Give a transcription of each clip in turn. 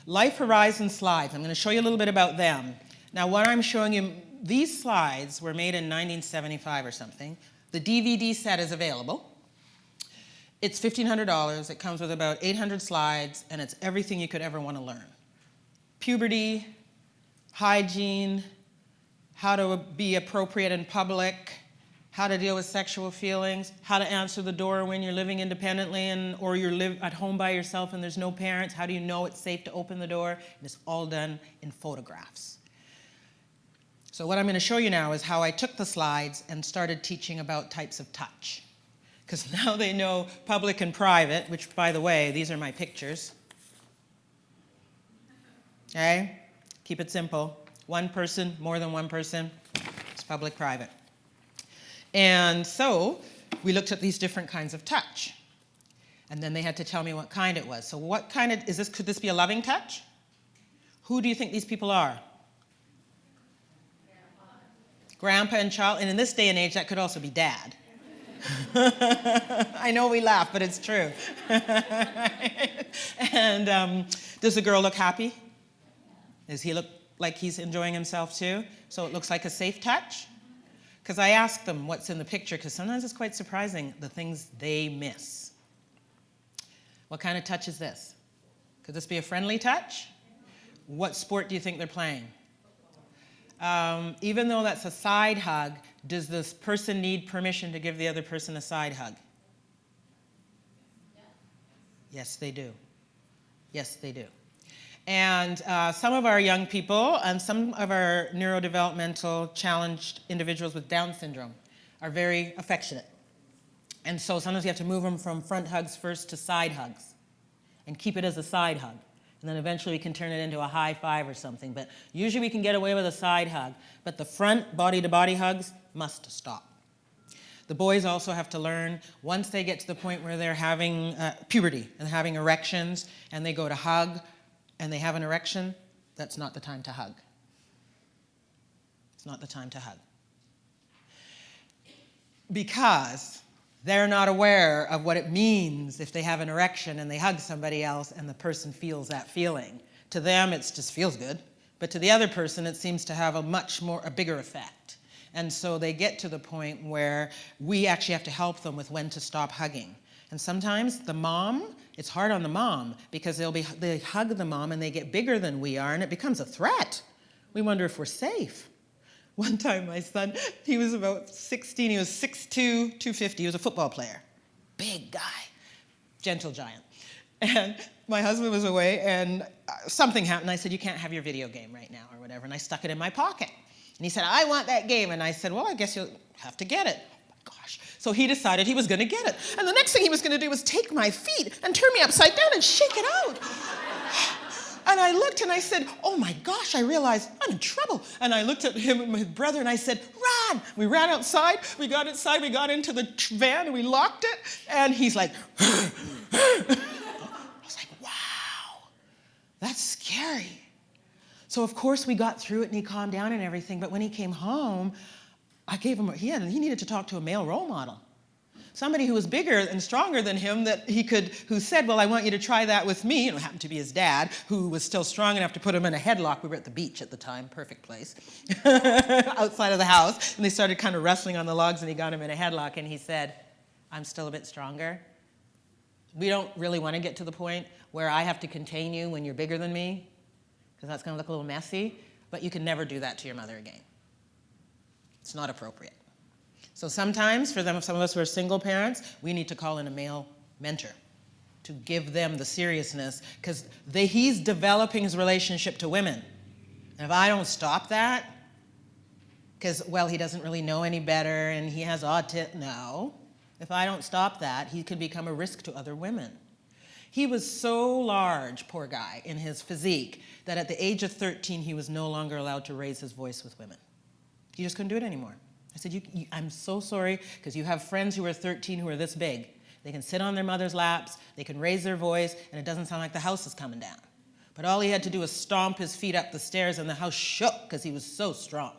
Life Horizon slides. I'm going to show you a little bit about them. Now, what I'm showing you, these slides were made in 1975 or something. The DVD set is available. It's $1,500. It comes with about 800 slides, and it's everything you could ever want to learn. Puberty, hygiene, how to be appropriate in public, how to deal with sexual feelings, how to answer the door when you're living independently or you're at home by yourself and there's no parents. How do you know it's safe to open the door? And it's all done in photographs. So what I'm going to show you now is how I took the slides and started teaching about types of touch. Because now they know public and private, which, by the way, these are my pictures. Okay? Keep it simple. One person, more than one person, it's public, private. And so we looked at these different kinds of touch. And then they had to tell me what kind it was. So what kind of, could this be a loving touch? Who do you think these people are? Grandpa and child, and in this day and age, that could also be dad. I know we laugh, but it's true. And does the girl look happy? Does he look like he's enjoying himself too? So it looks like a safe touch? Because I ask them what's in the picture, because sometimes it's quite surprising, the things they miss. What kind of touch is this? Could this be a friendly touch? What sport do you think they're playing? Even though that's a side hug, does this person need permission to give the other person a side hug? Yes, they do. Yes, they do. And some of our young people and some of our neurodevelopmental challenged individuals with Down syndrome are very affectionate. And so sometimes you have to move them from front hugs first to side hugs and keep it as a side hug. And then eventually we can turn it into a high five or something. But usually we can get away with a side hug. But the front body-to-body hugs must stop. The boys also have to learn, once they get to the point where they're having puberty and having erections, and they go to hug, and they have an erection, that's not the time to hug. It's not the time to hug. Because they're not aware of what it means if they have an erection and they hug somebody else and the person feels that feeling. To them, it just feels good. But to the other person, it seems to have a bigger effect. And so they get to the point where we actually have to help them with when to stop hugging. And sometimes the mom, it's hard on the mom because they hug the mom and they get bigger than we are and it becomes a threat. We wonder if we're safe. One time my son, he was about 16, he was 6'2", 250, he was a football player. Big guy, gentle giant. And my husband was away and something happened. I said, you can't have your video game right now or whatever. And I stuck it in my pocket. And he said, I want that game. And I said, well, I guess you'll have to get it. Oh my gosh. So he decided he was going to get it. And the next thing he was going to do was take my feet and turn me upside down and shake it out. And I looked and I said, oh my gosh, I realized I'm in trouble. And I looked at him and my brother and I said, run. We ran outside, we got inside, we got into the van and we locked it. And he's like, I was like, wow, that's scary. So of course we got through it and he calmed down and everything. But when he came home, I gave him, he needed to talk to a male role model. Somebody who was bigger and stronger than him who said, well, I want you to try that with me. And it happened to be his dad, who was still strong enough to put him in a headlock. We were at the beach at the time, perfect place, outside of the house. And they started kind of wrestling on the logs and he got him in a headlock and he said, I'm still a bit stronger. We don't really want to get to the point where I have to contain you when you're bigger than me, because that's going to look a little messy, but you can never do that to your mother again. It's not appropriate. So sometimes, for some of us who are single parents, we need to call in a male mentor to give them the seriousness, because he's developing his relationship to women. And if I don't stop that, because, well, he doesn't really know any better and he has autism, no. If I don't stop that, he could become a risk to other women. He was so large, poor guy, in his physique, that at the age of 13, he was no longer allowed to raise his voice with women. He just couldn't do it anymore. I said, I'm so sorry, because you have friends who are 13 who are this big. They can sit on their mother's laps, they can raise their voice, and it doesn't sound like the house is coming down. But all he had to do was stomp his feet up the stairs, and the house shook because he was so strong.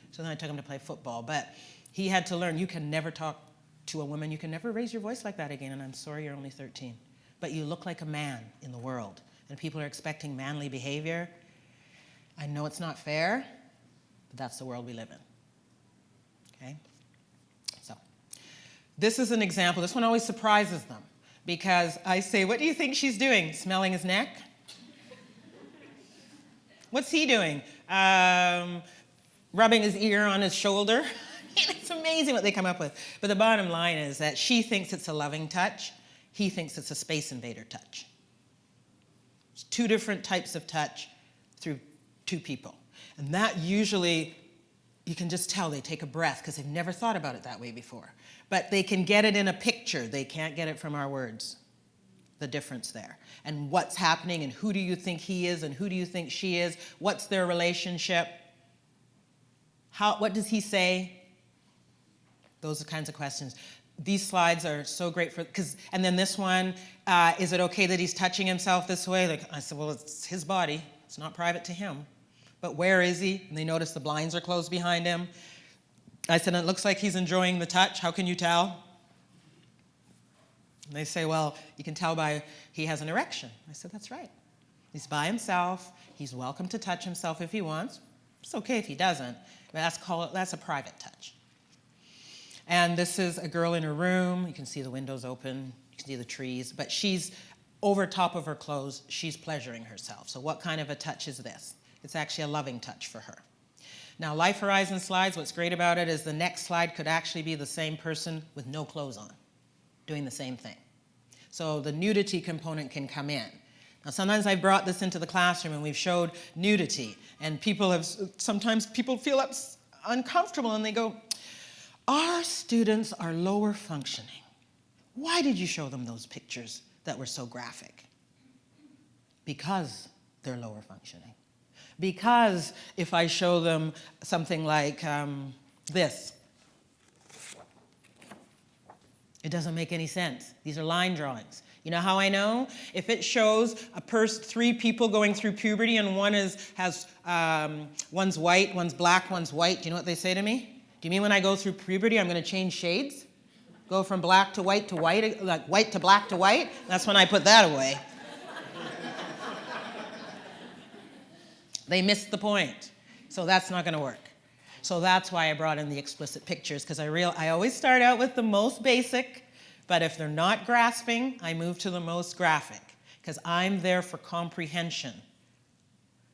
So then I took him to play football. But he had to learn, you can never talk to a woman, you can never raise your voice like that again, and I'm sorry you're only 13. But you look like a man in the world, and people are expecting manly behavior. I know it's not fair, but that's the world we live in. Okay? So, this is an example. This one always surprises them because I say, what do you think she's doing? Smelling his neck? What's he doing? Rubbing his ear on his shoulder? It's amazing what they come up with. But the bottom line is that she thinks it's a loving touch. He thinks it's a space invader touch. It's two different types of touch through two people. And that usually, you can just tell they take a breath because they've never thought about it that way before. But they can get it in a picture. They can't get it from our words. The difference there. And what's happening and who do you think he is and who do you think she is? What's their relationship? What does he say? Those are the kinds of questions. These slides are so great and then this one, is it okay that he's touching himself this way? Like I said, well, it's his body. It's not private to him. But where is he? And they notice the blinds are closed behind him. I said, it looks like he's enjoying the touch. How can you tell? And they say, well, you can tell by he has an erection. I said, that's right. He's by himself. He's welcome to touch himself if he wants. It's okay if he doesn't. But that's a private touch. And this is a girl in her room. You can see the windows open. You can see the trees. But she's over top of her clothes. She's pleasuring herself. So what kind of a touch is this? It's actually a loving touch for her. Now, Life Horizon slides, what's great about it is the next slide could actually be the same person with no clothes on, doing the same thing. So the nudity component can come in. Now, sometimes I've brought this into the classroom and we've showed nudity. And sometimes people feel uncomfortable and they go, our students are lower functioning. Why did you show them those pictures that were so graphic? Because they're lower functioning. Because if I show them something like this, it doesn't make any sense. These are line drawings. You know how I know? If it shows three people going through puberty and one's white, one's black, one's white, do you know what they say to me? Do you mean when I go through puberty, I'm going to change shades? Go from black to white, like white to black to white? That's when I put that away. They missed the point. So that's not going to work. So that's why I brought in the explicit pictures, because I always start out with the most basic, but if they're not grasping, I move to the most graphic, because I'm there for comprehension.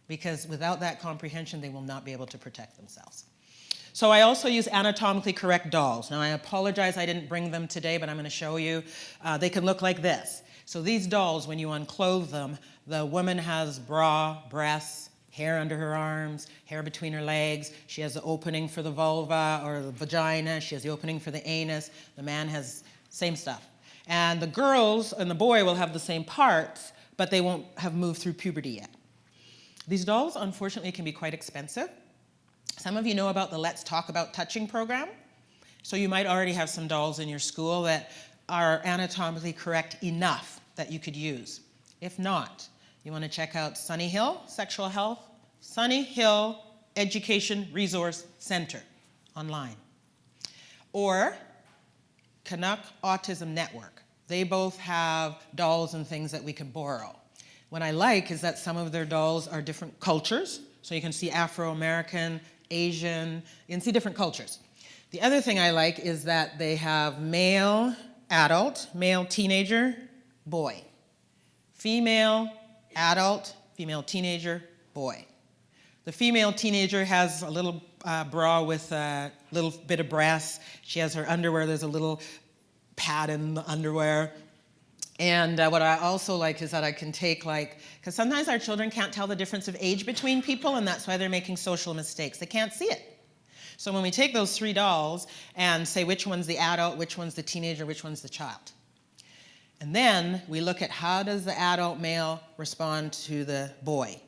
Because without that comprehension, they will not be able to protect themselves. So I also use anatomically correct dolls. Now I apologize I didn't bring them today, but I'm going to show you. They can look like this. So these dolls, when you unclothe them, the woman has bra, breasts, hair under her arms, hair between her legs. She has the opening for the vulva or the vagina. She has the opening for the anus. The man has same stuff. And the girls and the boy will have the same parts, but they won't have moved through puberty yet. These dolls, unfortunately, can be quite expensive. Some of you know about the Let's Talk About Touching program. So you might already have some dolls in your school that are anatomically correct enough that you could use. If not, you want to check out Sunny Hill Sexual Health, Sunny Hill Education Resource Center online. Or Canuck Autism Network. They both have dolls and things that we can borrow. What I like is that some of their dolls are different cultures. So you can see Afro-American, Asian, you can see different cultures. The other thing I like is that they have male adult, male teenager, boy. Female adult, female teenager, boy. The female teenager has a little bra with a little bit of breast. She has her underwear. There's a little pad in the underwear. And what I also like is that I can take because sometimes our children can't tell the difference of age between people, and that's why they're making social mistakes. They can't see it. So when we take those three dolls and say which one's the adult, which one's the teenager, which one's the child. And then we look at how does the adult male respond to the boy?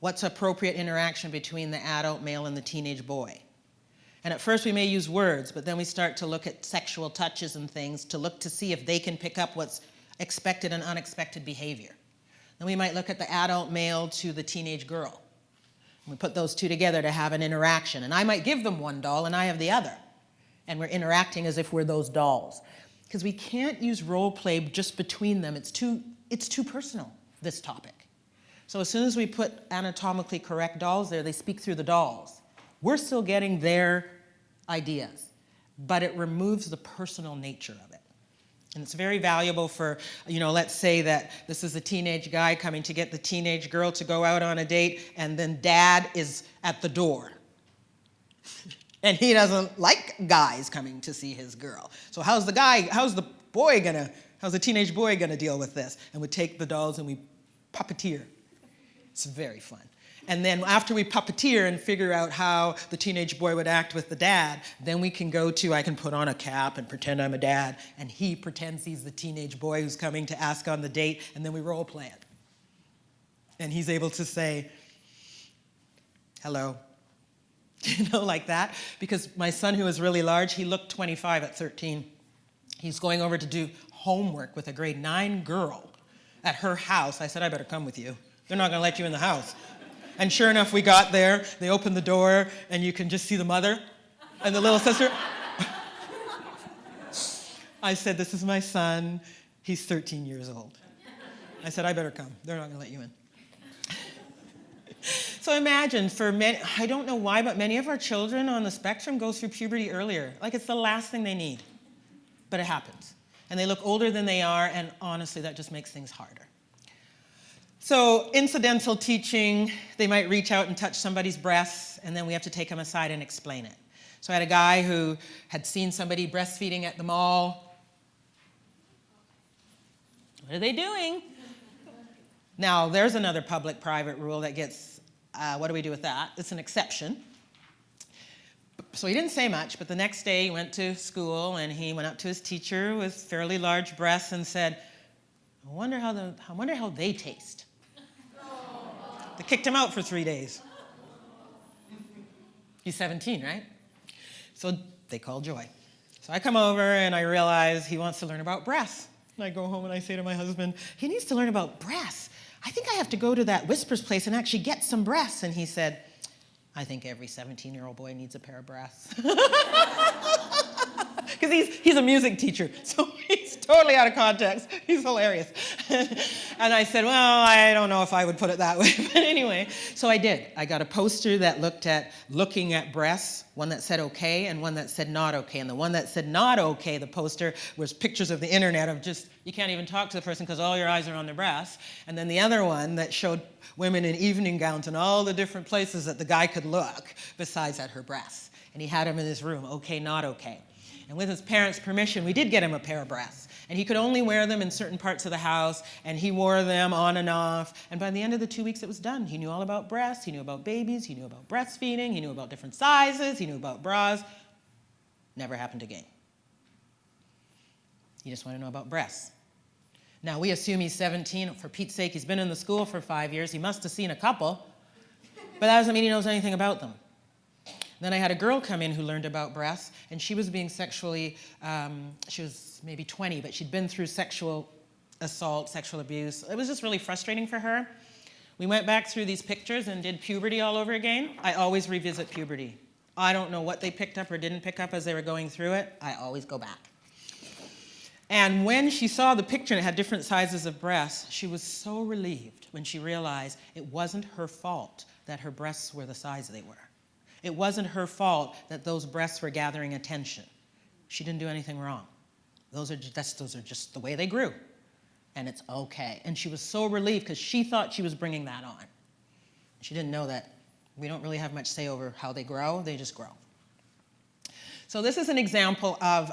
What's appropriate interaction between the adult male and the teenage boy? And at first we may use words, but then we start to look at sexual touches and things to look to see if they can pick up what's expected and unexpected behavior. Then we might look at the adult male to the teenage girl. We put those two together to have an interaction. And I might give them one doll and I have the other. And we're interacting as if we're those dolls. Because we can't use role play just between them. It's too personal, this topic. So as soon as we put anatomically correct dolls there, they speak through the dolls. We're still getting their ideas, but it removes the personal nature of it. And it's very valuable for, let's say that this is a teenage guy coming to get the teenage girl to go out on a date, and then dad is at the door. And he doesn't like guys coming to see his girl. So how's the teenage boy gonna deal with this? And we take the dolls and we puppeteer. It's very fun. And then after we puppeteer and figure out how the teenage boy would act with the dad, then we can I can put on a cap and pretend I'm a dad, and he pretends he's the teenage boy who's coming to ask on the date, and then we role play it. And he's able to say, hello, like that. Because my son, who is really large, he looked 25 at 13. He's going over to do homework with a grade 9 girl at her house. I said, I better come with you. They're not gonna let you in the house. And sure enough, we got there, they opened the door, and you can just see the mother and the little sister. I said, this is my son, he's 13 years old. I said, I better come, they're not gonna let you in. So imagine, I don't know why, but many of our children on the spectrum go through puberty earlier. Like it's the last thing they need, but it happens. And they look older than they are, and honestly, that just makes things harder. So incidental teaching, they might reach out and touch somebody's breasts, and then we have to take them aside and explain it. So I had a guy who had seen somebody breastfeeding at the mall. What are they doing? Now, there's another public-private rule that gets, what do we do with that? It's an exception. So he didn't say much, but the next day he went to school, and he went up to his teacher with fairly large breasts and said, I wonder how they taste. They kicked him out for 3 days. He's 17, right? So they called Joy. So I come over and I realize he wants to learn about breasts. And I go home and I say to my husband, he needs to learn about breasts. I think I have to go to that Whispers place and actually get some breasts. And he said, I think every 17-year-old boy needs a pair of breasts. Because he's a music teacher, so he's totally out of context. He's hilarious. And I said, well, I don't know if I would put it that way. But anyway, so I did. I got a poster that looking at breasts, one that said okay and one that said not okay. And the one that said not okay, the poster, was pictures of the internet of just, you can't even talk to the person because all your eyes are on their breasts. And then the other one that showed women in evening gowns and all the different places that the guy could look besides at her breasts. And he had them in his room, okay, not okay. And with his parents' permission, we did get him a pair of breasts. And he could only wear them in certain parts of the house, and he wore them on and off. And by the end of the 2 weeks, it was done. He knew all about breasts, he knew about babies, he knew about breastfeeding, he knew about different sizes, he knew about bras. Never happened again. You just want to know about breasts. Now, we assume he's 17. For Pete's sake, he's been in the school for 5 years. He must have seen a couple. But that doesn't mean he knows anything about them. Then I had a girl come in who learned about breasts, and she was being sexually, she was maybe 20, but she'd been through sexual assault, sexual abuse. It was just really frustrating for her. We went back through these pictures and did puberty all over again. I always revisit puberty. I don't know what they picked up or didn't pick up as they were going through it. I always go back. And when she saw the picture and it had different sizes of breasts, she was so relieved when she realized it wasn't her fault that her breasts were the size they were. It wasn't her fault that those breasts were gathering attention. She didn't do anything wrong. Those are just the way they grew. And it's okay. And she was so relieved because she thought she was bringing that on. She didn't know that we don't really have much say over how they grow. They just grow. So this is an example of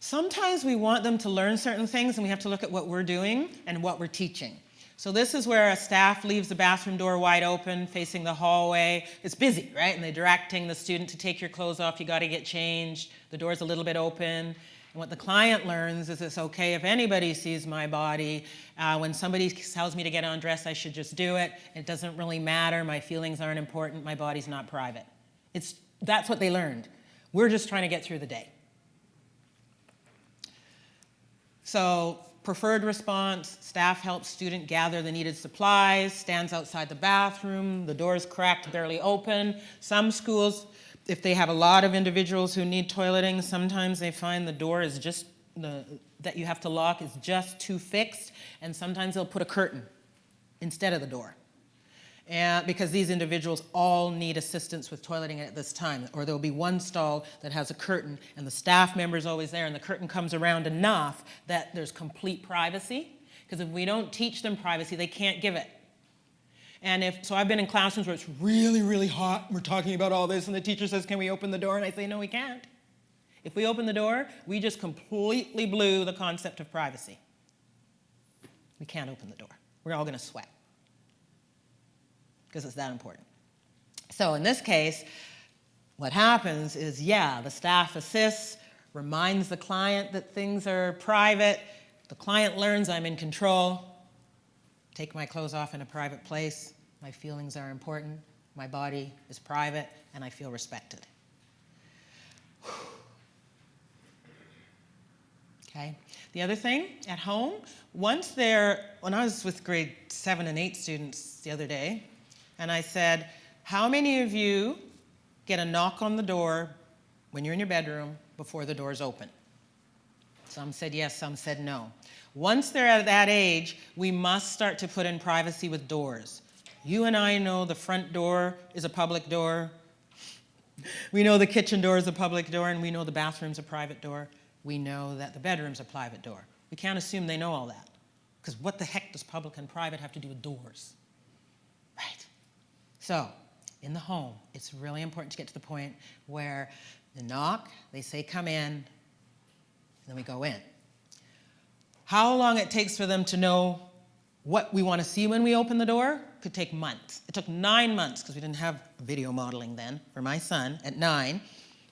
sometimes we want them to learn certain things, and we have to look at what we're doing and what we're teaching. So this is where a staff leaves the bathroom door wide open, facing the hallway. It's busy, right? And they're directing the student to take your clothes off. You got to get changed. The door's a little bit open. And what the client learns is it's okay if anybody sees my body. When somebody tells me to get undressed, I should just do it. It doesn't really matter. My feelings aren't important. My body's not private. That's what they learned. We're just trying to get through the day. So preferred response, staff helps student gather the needed supplies, stands outside the bathroom, the door's cracked, barely open. Some schools, if they have a lot of individuals who need toileting, sometimes they find the door is that you have to lock is just too fixed, and sometimes they'll put a curtain instead of the door. And because these individuals all need assistance with toileting at this time, or there'll be one stall that has a curtain and the staff member's always there and the curtain comes around enough that there's complete privacy. Because if we don't teach them privacy, they can't give it. And so I've been in classrooms where it's really, really hot, and we're talking about all this, and the teacher says, can we open the door? And I say, no, we can't. If we open the door, we just completely blew the concept of privacy. We can't open the door. We're all going to sweat because it's that important. So in this case, what happens is, the staff assists, reminds the client that things are private. The client learns I'm in control. Take my clothes off in a private place. My feelings are important. My body is private, and I feel respected. Okay. The other thing, at home, when I was with grade 7 and 8 students the other day, and I said, how many of you get a knock on the door when you're in your bedroom before the door's open? Some said yes, some said no. Once they're at that age, we must start to put in privacy with doors. You and I know the front door is a public door. We know the kitchen door is a public door, and we know the bathroom's a private door. We know that the bedroom's a private door. We can't assume they know all that, because what the heck does public and private have to do with doors? Right. So, in the home, it's really important to get to the point where the knock, they say come in, and then we go in. How long it takes for them to know what we want to see when we open the door could take months. It took 9 months, because we didn't have video modeling then, for my son at 9.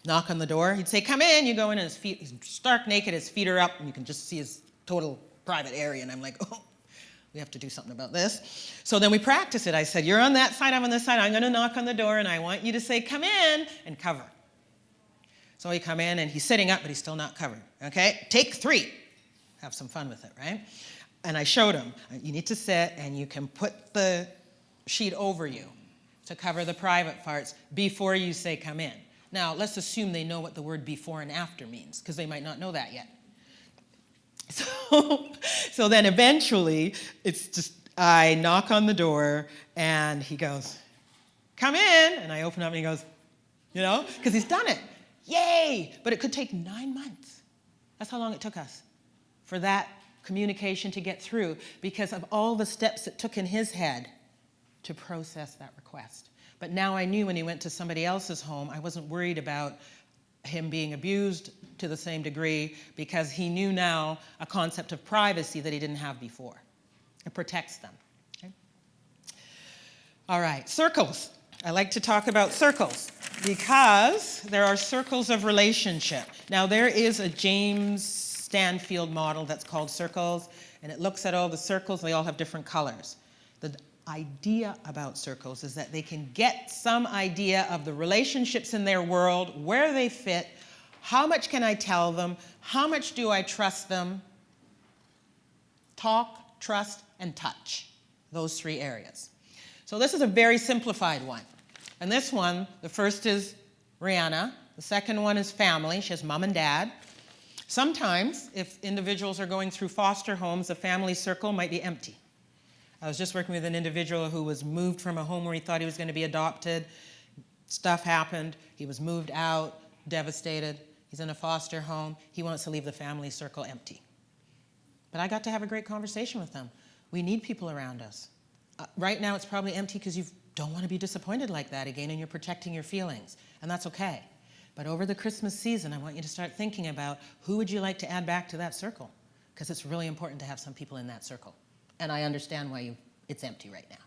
Knock on the door, he'd say, come in, you go in, and he's stark naked, his feet are up, and you can just see his total private area, and I'm like, oh, we have to do something about this. So then we practice it. I said, you're on that side, I'm on this side, I'm going to knock on the door, and I want you to say, come in, and cover. So he come in, and he's sitting up, but he's still not covered, okay? Take 3. Have some fun with it, right? And I showed him, you need to sit, and you can put the sheet over you to cover the private parts before you say come in. Now, let's assume they know what the word before and after means, because they might not know that yet. So then eventually, it's just, I knock on the door, and he goes, come in, and I open up, and he goes, because he's done it. Yay! But it could take 9 months. That's how long it took us for that communication to get through, because of all the steps it took in his head to process that request. But now I knew when he went to somebody else's home, I wasn't worried about him being abused to the same degree, because he knew now a concept of privacy that he didn't have before. It protects them. Okay? All right, circles. I like to talk about circles because there are circles of relationship. Now, there is a James Stanfield model that's called circles, and it looks at all the circles, and they all have different colors. The idea about circles is that they can get some idea of the relationships in their world, where they fit, how much can I tell them, how much do I trust them, talk, trust, and touch, those 3 areas. So this is a very simplified one. And this one, the first is Rihanna, the second one is family, she has mom and dad. Sometimes, if individuals are going through foster homes, the family circle might be empty. I was just working with an individual who was moved from a home where he thought he was going to be adopted. Stuff happened. He was moved out, devastated. He's in a foster home. He wants to leave the family circle empty. But I got to have a great conversation with them. We need people around us. Right now, it's probably empty because you don't want to be disappointed like that again, and you're protecting your feelings, and that's okay. But over the Christmas season, I want you to start thinking about who would you like to add back to that circle, because it's really important to have some people in that circle. And I understand why it's empty right now.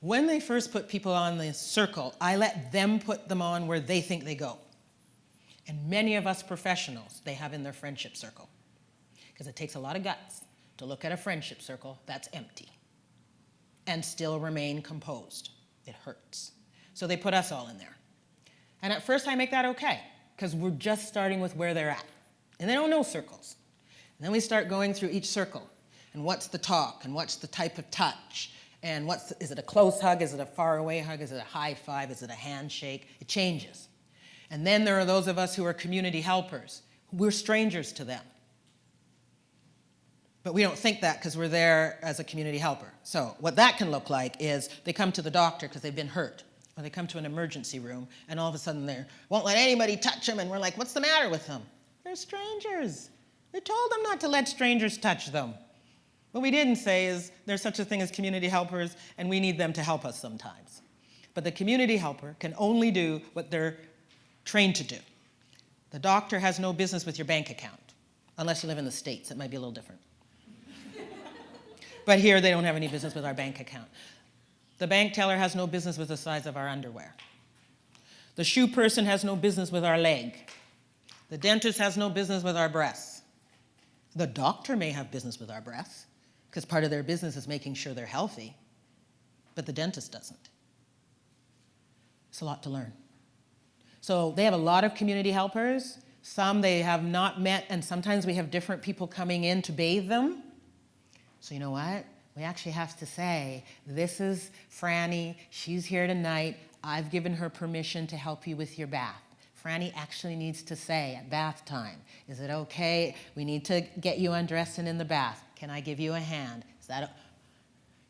When they first put people on the circle, I let them put them on where they think they go. And many of us professionals, they have in their friendship circle, because it takes a lot of guts to look at a friendship circle that's empty and still remain composed. It hurts. So they put us all in there. And at first I make that okay, because we're just starting with where they're at. And they don't know circles. And then we start going through each circle. And what's the talk? And what's the type of touch? And is it a close hug? Is it a far away hug? Is it a high five? Is it a handshake? It changes. And then there are those of us who are community helpers. We're strangers to them. But we don't think that because we're there as a community helper. So what that can look like is they come to the doctor because they've been hurt, or they come to an emergency room, and all of a sudden they won't let anybody touch them, and we're like, what's the matter with them? They're strangers. We told them not to let strangers touch them. What we didn't say is there's such a thing as community helpers, and we need them to help us sometimes. But the community helper can only do what they're trained to do. The doctor has no business with your bank account, unless you live in the States. It might be a little different. But here, they don't have any business with our bank account. The bank teller has no business with the size of our underwear. The shoe person has no business with our leg. The dentist has no business with our breasts. The doctor may have business with our breasts, because part of their business is making sure they're healthy, but the dentist doesn't. It's a lot to learn. So they have a lot of community helpers. Some they have not met, and sometimes we have different people coming in to bathe them. So you know what? We actually have to say, this is Franny, she's here tonight, I've given her permission to help you with your bath. Franny actually needs to say at bath time, is it okay? We need to get you undressed and in the bath. Can I give you a hand?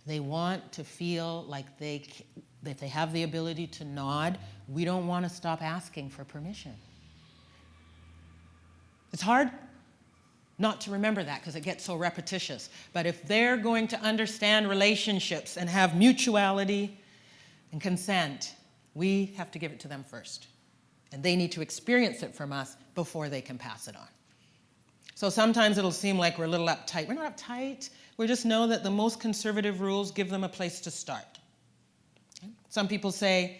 They want to feel like if they have the ability to nod, we don't want to stop asking for permission. It's hard not to remember that because it gets so repetitious. But if they're going to understand relationships and have mutuality and consent, we have to give it to them first. And they need to experience it from us before they can pass it on. So sometimes it'll seem like we're a little uptight. We're not uptight. We just know that the most conservative rules give them a place to start. Okay? Some people say,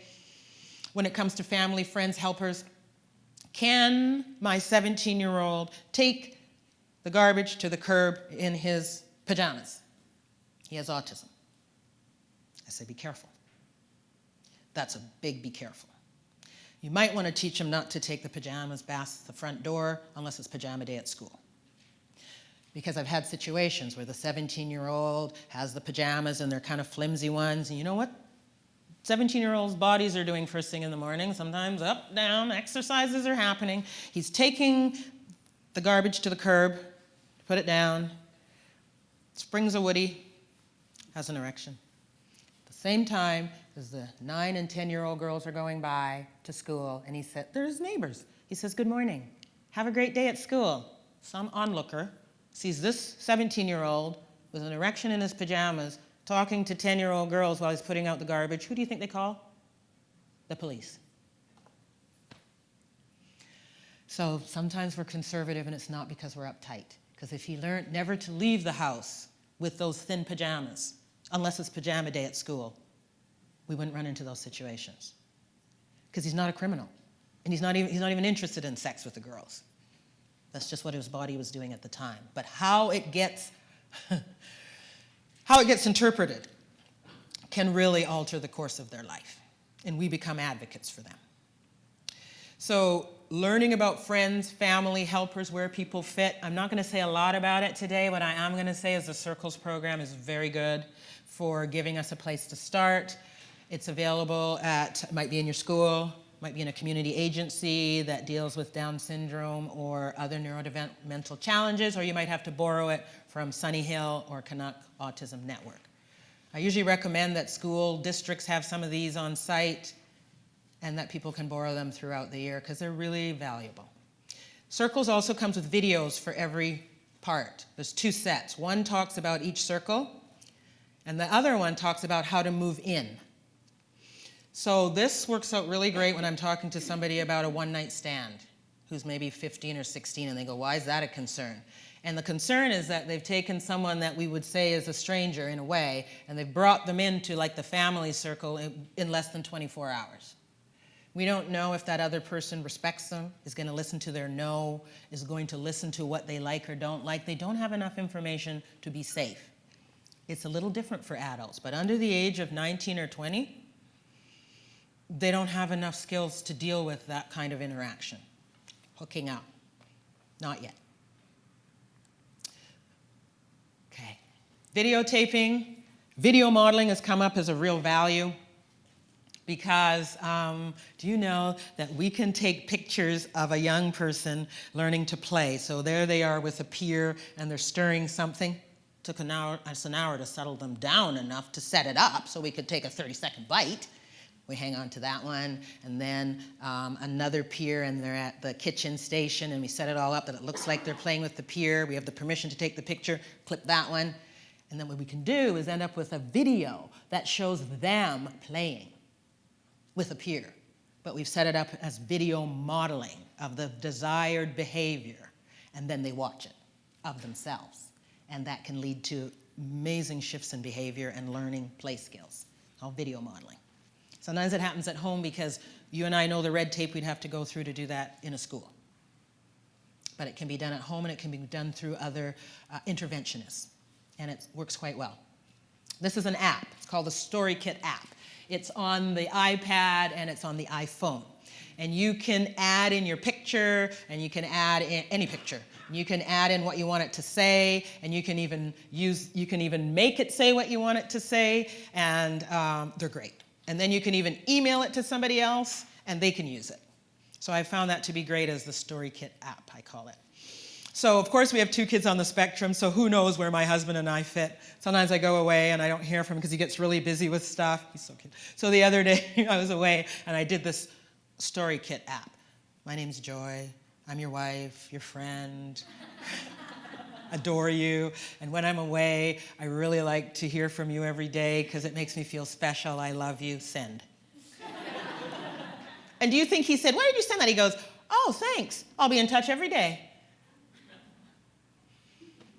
when it comes to family, friends, helpers, can my 17-year-old take the garbage to the curb in his pajamas? He has autism. I say, be careful. That's a big be careful. You might want to teach him not to take the pajamas past the front door unless it's pajama day at school. Because I've had situations where the 17-year-old has the pajamas and they're kind of flimsy ones, and you know what 17-year-olds' bodies are doing first thing in the morning? Sometimes up, down, exercises are happening. He's taking the garbage to the curb, put it down, springs a woody, has an erection. At the same time as the 9 and 10-year-old girls are going by to school, and he said, there's neighbors. He says, good morning, have a great day at school. Some onlooker sees this 17-year-old with an erection in his pajamas talking to 10-year-old girls while he's putting out the garbage. Who do you think they call? The police. So sometimes we're conservative, and it's not because we're uptight. Because if he learned never to leave the house with those thin pajamas, unless it's pajama day at school, we wouldn't run into those situations. Because he's not a criminal. And he's not even interested in sex with the girls. That's just what his body was doing at the time. But how it gets interpreted can really alter the course of their life. And we become advocates for them. So learning about friends, family, helpers, where people fit. I'm not going to say a lot about it today. What I am going to say is the Circles program is very good for giving us a place to start. It's available might be in your school, might be in a community agency that deals with Down syndrome or other neurodevelopmental challenges, or you might have to borrow it from Sunny Hill or Canuck Autism Network. I usually recommend that school districts have some of these on site and that people can borrow them throughout the year because they're really valuable. Circles also comes with videos for every part. There's 2 sets. One talks about each circle, and the other one talks about how to move in. So this works out really great when I'm talking to somebody about a one-night stand who's maybe 15 or 16, and they go, why is that a concern? And the concern is that they've taken someone that we would say is a stranger in a way, and they've brought them into like the family circle in less than 24 hours. We don't know if that other person respects them, is going to listen to their no, is going to listen to what they like or don't like. They don't have enough information to be safe. It's a little different for adults, but under the age of 19 or 20, they don't have enough skills to deal with that kind of interaction. Hooking up, not yet. Okay, videotaping, video modeling has come up as a real value. Because do you know that we can take pictures of a young person learning to play? So there they are with a peer and they're stirring something. Took us an hour to settle them down enough to set it up so we could take a 30-second bite. We hang on to that one, and then another pier, and they're at the kitchen station, and we set it all up that it looks like they're playing with the pier. We have the permission to take the picture, clip that one. And then what we can do is end up with a video that shows them playing with a pier. But we've set it up as video modeling of the desired behavior, and then they watch it of themselves. And that can lead to amazing shifts in behavior and learning play skills, all video modeling. Sometimes it happens at home because you and I know the red tape we'd have to go through to do that in a school. But it can be done at home, and it can be done through other interventionists, and it works quite well. This is an app. It's called the Story Kit app. It's on the iPad, and it's on the iPhone. And you can add in your picture, and you can add in any picture. You can add in what you want it to say, and you can even make it say what you want it to say, and they're great. And then you can even email it to somebody else, and they can use it. So I found that to be great as the Story Kit app, I call it. So, of course, we have 2 kids on the spectrum, so who knows where my husband and I fit. Sometimes I go away, and I don't hear from him because he gets really busy with stuff. He's so cute. So the other day, I was away, and I did this Story Kit app. My name's Joy. I'm your wife, your friend. Adore you. And when I'm away, I really like to hear from you every day because it makes me feel special. I love you. Send. And do you think he said, why did you send that? He goes, oh, thanks. I'll be in touch every day.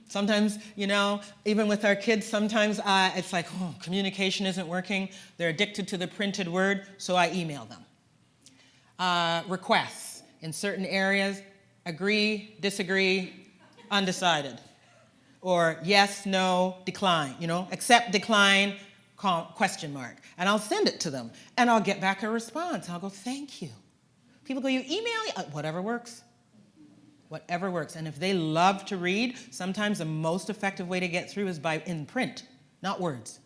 Sometimes, even with our kids, sometimes it's like, communication isn't working. They're addicted to the printed word, so I email them. Requests. In certain areas, agree, disagree, undecided. Or yes, no, decline, accept, decline, question mark. And I'll send it to them, and I'll get back a response. I'll go, thank you. People go, you email? Whatever works. Whatever works. And if they love to read, sometimes the most effective way to get through is in print, not words.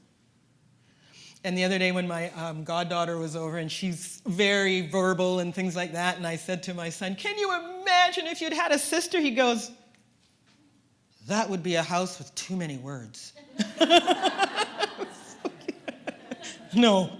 And the other day when my goddaughter was over, and she's very verbal and things like that, and I said to my son, can you imagine if you'd had a sister? He goes, that would be a house with too many words. No.